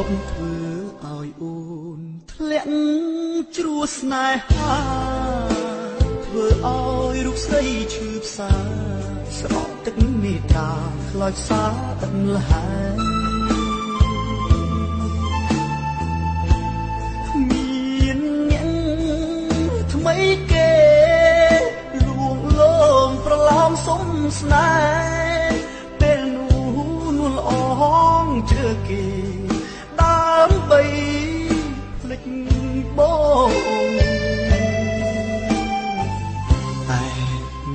ប់ធ្វើឲ្យអូនធ្លាក់ជ្រោះស្នេហាធ្វើឲ្យរូបស្រីឈឺផ្សាស្រក់ទឹកមេត្តាខ្លោចផ្សាអិនលហែមានអ្នកថ្មីគេលួងលោមប្រឡំសុំស្នេហ៍ពេលនោះនួនអងជើគេដើម្បីភ្លេចបងតែ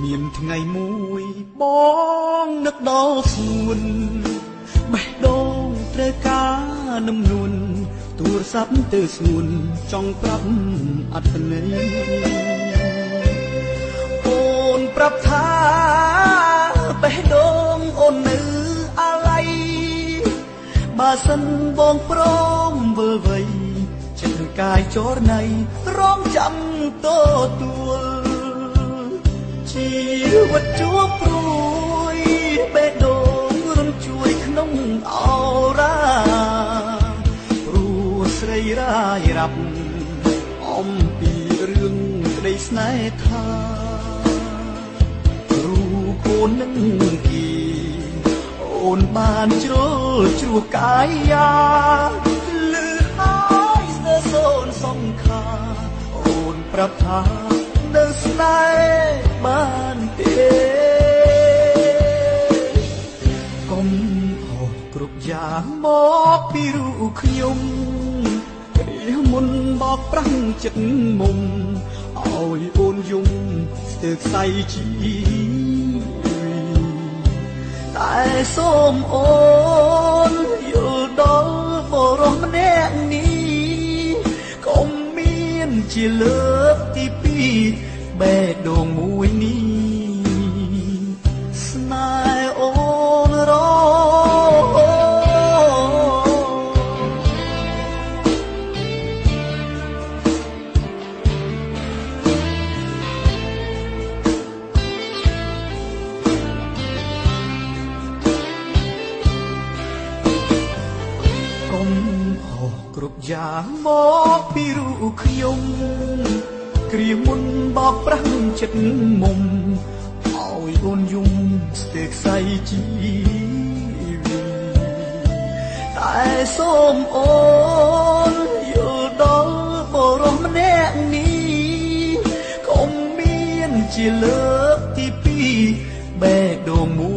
មានថ្ងៃមួយបងនឹកដល់ស្ងួនបេះដូងត្រូវការនឹមនួនទូរស័ព្ទទៅស្ងួនចង់ប្រាប់អត្ថន័យអូនប្រាប់ថាបេះដូងអូននៅអាឡ័យបើសិនបងព្រមវិលវ័យចិត្តកាយចរណៃរងចាំទទួលជីវិតជួបព្រួយបេះដូងរំជួយក្នុងអរ៉ាព្រោះស្រីរាយរាប់អំពីរឿងក្តីស្នេហាថារូបអូននឹងគីអូនបានជ្រុលជ្រោះកាយាលឺហើយស្ទើរសូនសង្ខាអូនប្រាប់ថានៅស្នេហ៍បានទេកុំហោះគ្រប់យ៉ាងមកពីរូបខ្ញុំពេលមុនបោកប្រាំងចិត្តមុំឲ្យអូនយំស្ទើរខ្សែជីតែសូមអូនយល់ដល់បរិសម្នាក់នេះកុំមានជាលើកទីពីរបេះដូងមួយនេះស្នេហ៍អូនរគ្រប់យ៉ាងមកពីរូបខ្ញុំគ្រាមុនបោកប្រាំងចិត្តមុំឲ្យអូនយំស្ទើរខ្សែជីវិតតែសូមអូនយល់ដល់បរិសម្នាក់នេះកុំមានជាលើកទីពីរបេះដូងមួយ